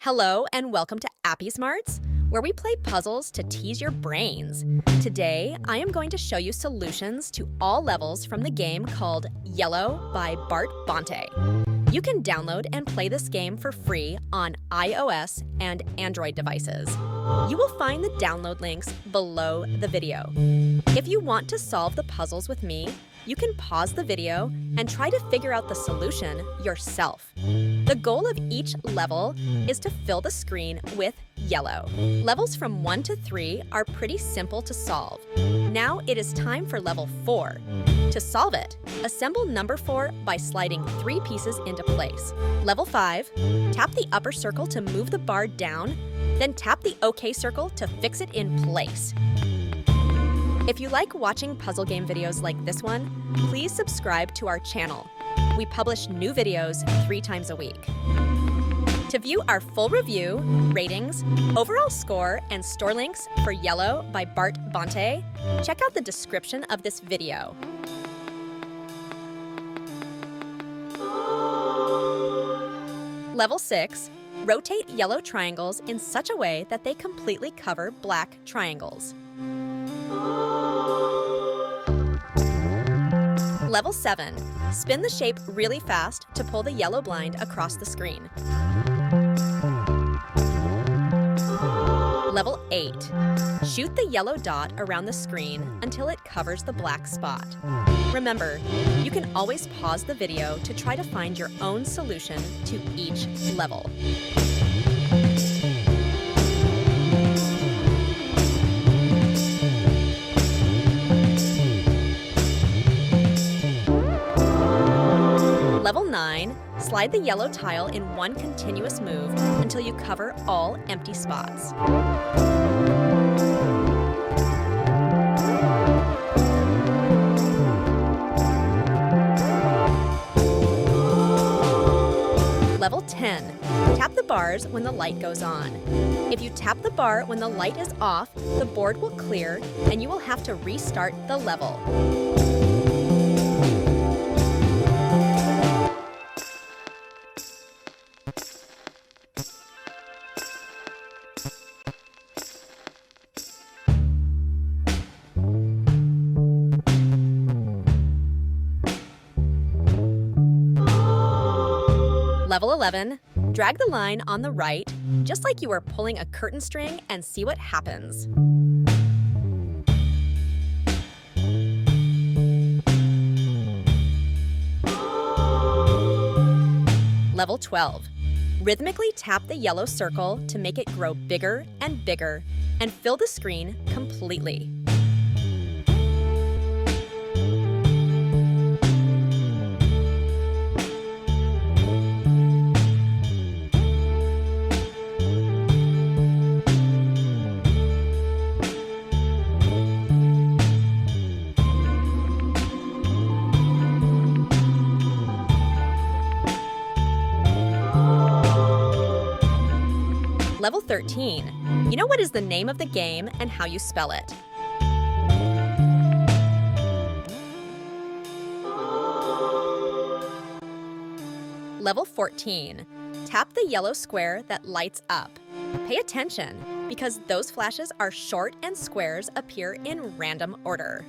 Hello and welcome to Appysmarts, where we play puzzles to tease your brains. Today, I am going to show you solutions to all levels from the game called Yellow by Bart Bonte. You can download and play this game for free on iOS and Android devices. You will find the download links below the video. If you want to solve the puzzles with me, you can pause the video and try to figure out the solution yourself. The goal of each level is to fill the screen with yellow. Levels from 1 to 3 are pretty simple to solve. Now it is time for level 4. To solve it, assemble number 4 by sliding 3 pieces into place. Level 5, tap the upper circle to move the bar down, then tap the OK circle to fix it in place. If you like watching puzzle game videos like this one, please subscribe to our channel. We publish new videos 3 times a week. To view our full review, ratings, overall score, and store links for Yellow by Bart Bonte, check out the description of this video. Level 6. Rotate yellow triangles in such a way that they completely cover black triangles. Level 7. Spin the shape really fast to pull the yellow blind across the screen. Level 8. Shoot the yellow dot around the screen until it covers the black spot. Remember, you can always pause the video to try to find your own solution to each level. Level 9, slide the yellow tile in one continuous move until you cover all empty spots. Level 10, tap the bars when the light goes on. If you tap the bar when the light is off, the board will clear and you will have to restart the level. Level 11, drag the line on the right, just like you were pulling a curtain string, and see what happens. Level 12, rhythmically tap the yellow circle to make it grow bigger and bigger, and fill the screen completely. Level 13. You know what is the name of the game and how you spell it. Level 14. Tap the yellow square that lights up. Pay attention, because those flashes are short and squares appear in random order.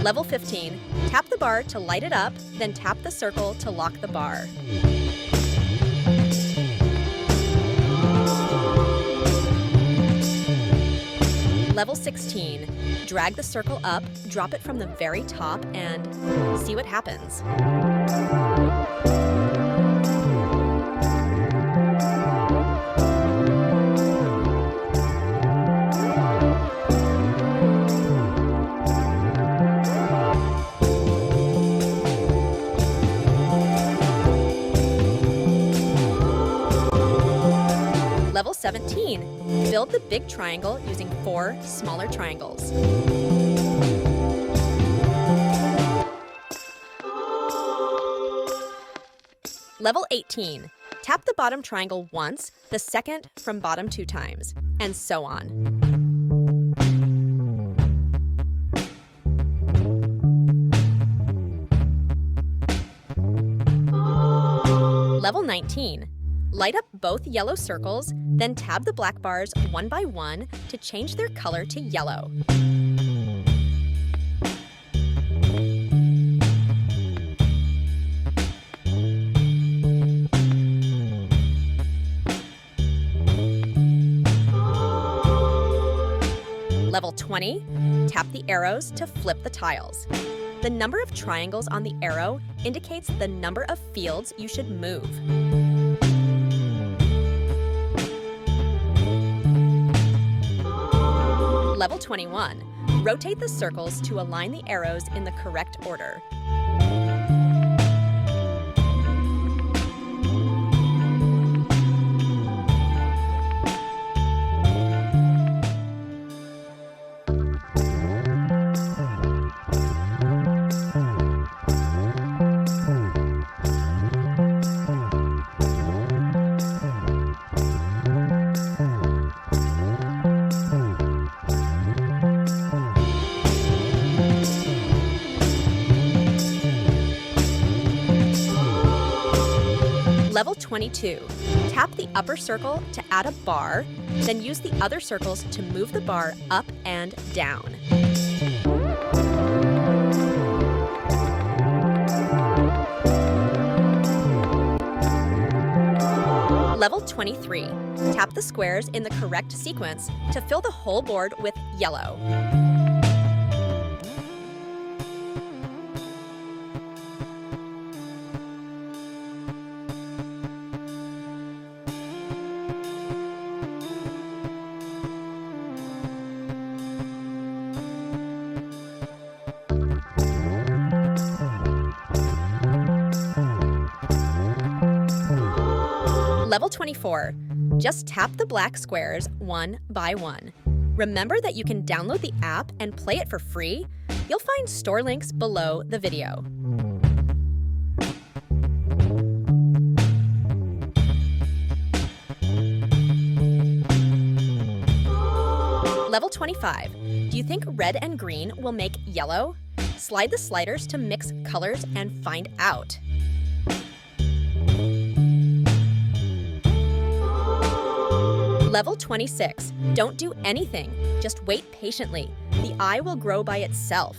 Level 15. Tap the bar to light it up, then tap the circle to lock the bar. Level 16. Drag the circle up, drop it from the very top, and see what happens. Level 17. Build the big triangle using 4 smaller triangles. Level 18. Tap the bottom triangle once, the second from bottom 2 times, and so on. Level 19. Light up both yellow circles, then tab the black bars one by one to change their color to yellow. Level 20. Tap the arrows to flip the tiles. The number of triangles on the arrow indicates the number of fields you should move. Level 21. Rotate the circles to align the arrows in the correct order. Level 22. Tap the upper circle to add a bar, then use the other circles to move the bar up and down. Level 23. Tap the squares in the correct sequence to fill the whole board with yellow. Level 24. Just tap the black squares one by one. Remember that you can download the app and play it for free? You'll find store links below the video. Level 25. Do you think red and green will make yellow? Slide the sliders to mix colors and find out. Level 26. Don't do anything. Just wait patiently. The eye will grow by itself.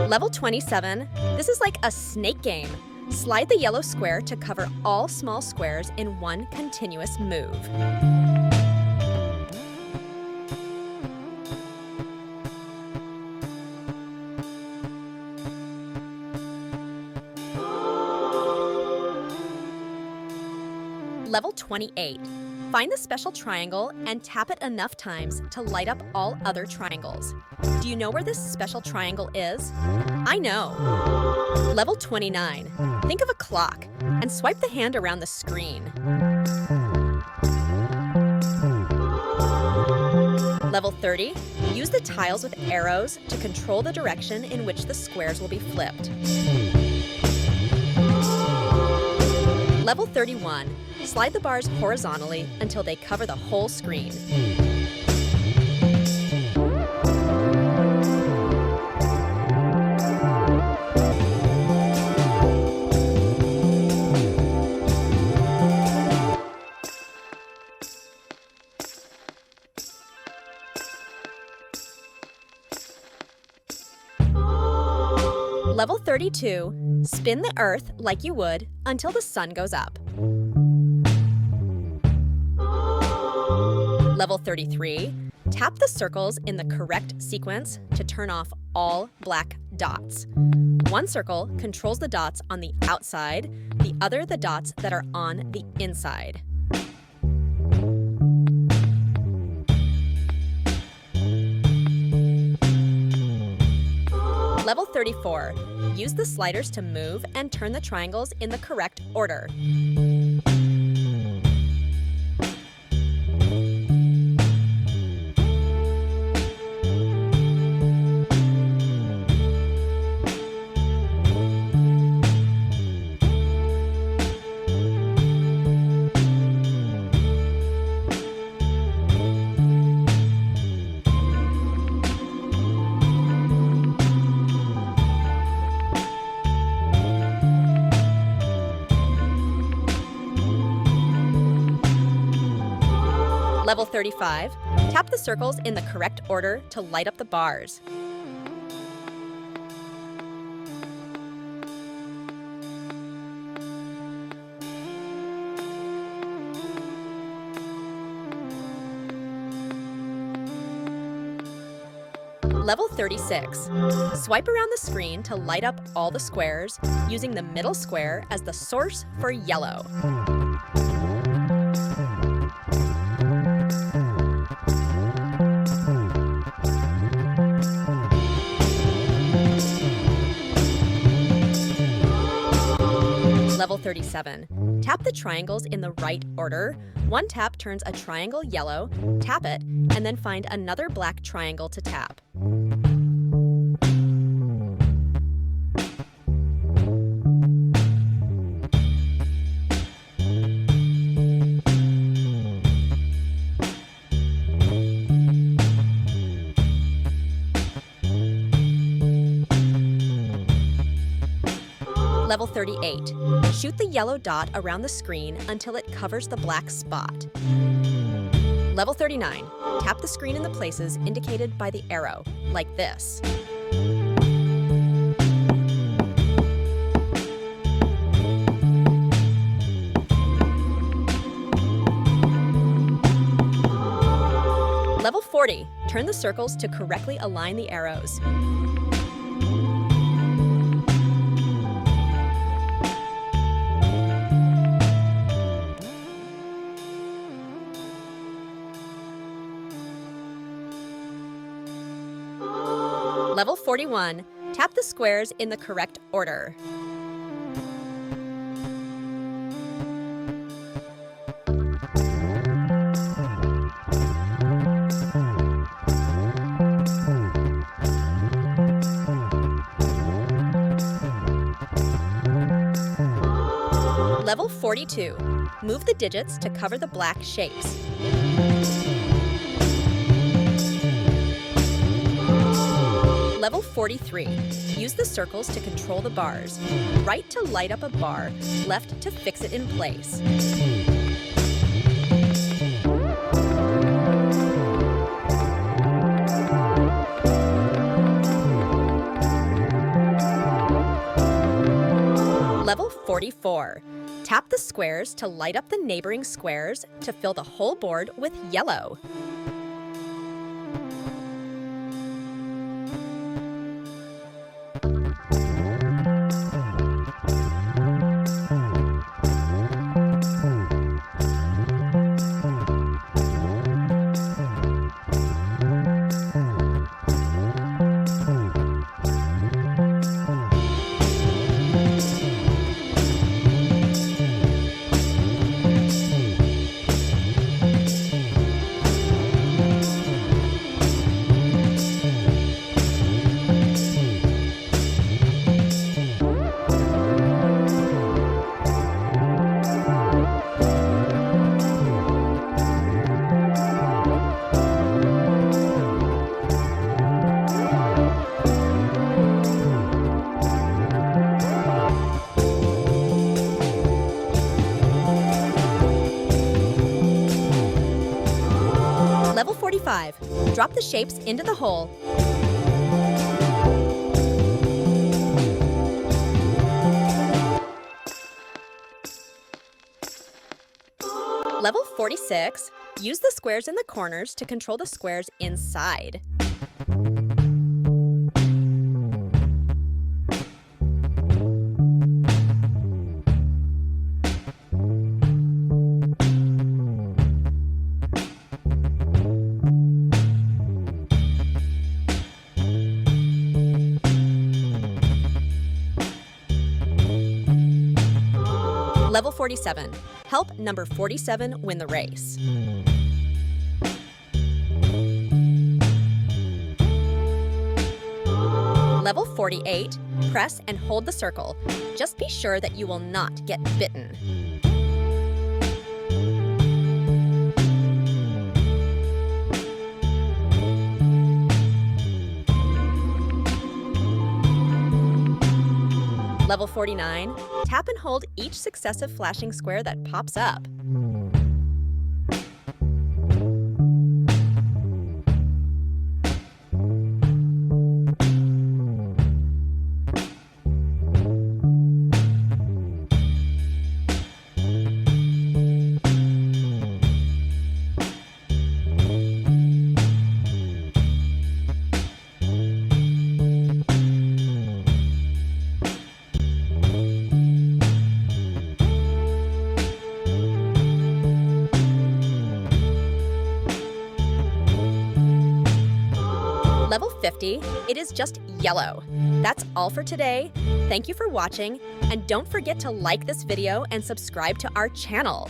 Level 27. This is like a snake game. Slide the yellow square to cover all small squares in one continuous move. Level 28. Find the special triangle and tap it enough times to light up all other triangles. Do you know where this special triangle is? I know. Level 29. Think of a clock and swipe the hand around the screen. Level 30. Use the tiles with arrows to control the direction in which the squares will be flipped. Level 31. Slide the bars horizontally until they cover the whole screen. Level 32. Spin the earth like you would until the sun goes up. Level 33. Tap the circles in the correct sequence to turn off all black dots. One circle controls the dots on the outside, the other the dots that are on the inside. Level 34. Use the sliders to move and turn the triangles in the correct order. Level 35, tap the circles in the correct order to light up the bars. Level 36. Swipe around the screen to light up all the squares, using the middle square as the source for yellow. Level 37. Tap the triangles in the right order. One tap turns a triangle yellow, tap it, and then find another black triangle to tap. Level 38. Shoot the yellow dot around the screen until it covers the black spot. Level 39. Tap the screen in the places indicated by the arrow, like this. Level 40. Turn the circles to correctly align the arrows. Level 41. Tap the squares in the correct order. Level 42. Move the digits to cover the black shapes. Level 43. Use the circles to control the bars. Right to light up a bar, left to fix it in place. Level 44. Tap the squares to light up the neighboring squares to fill the whole board with yellow. Level 45. Drop the shapes into the hole. Level 46. Use the squares in the corners to control the squares inside. Level 47. Help number 47 win the race. Level 48. Press and hold the circle. Just be sure that you will not get bitten. Level 49. Tap and hold each successive flashing square that pops up. level 50, it is just yellow. That's all for today. Thank you for watching, and don't forget to like this video and subscribe to our channel.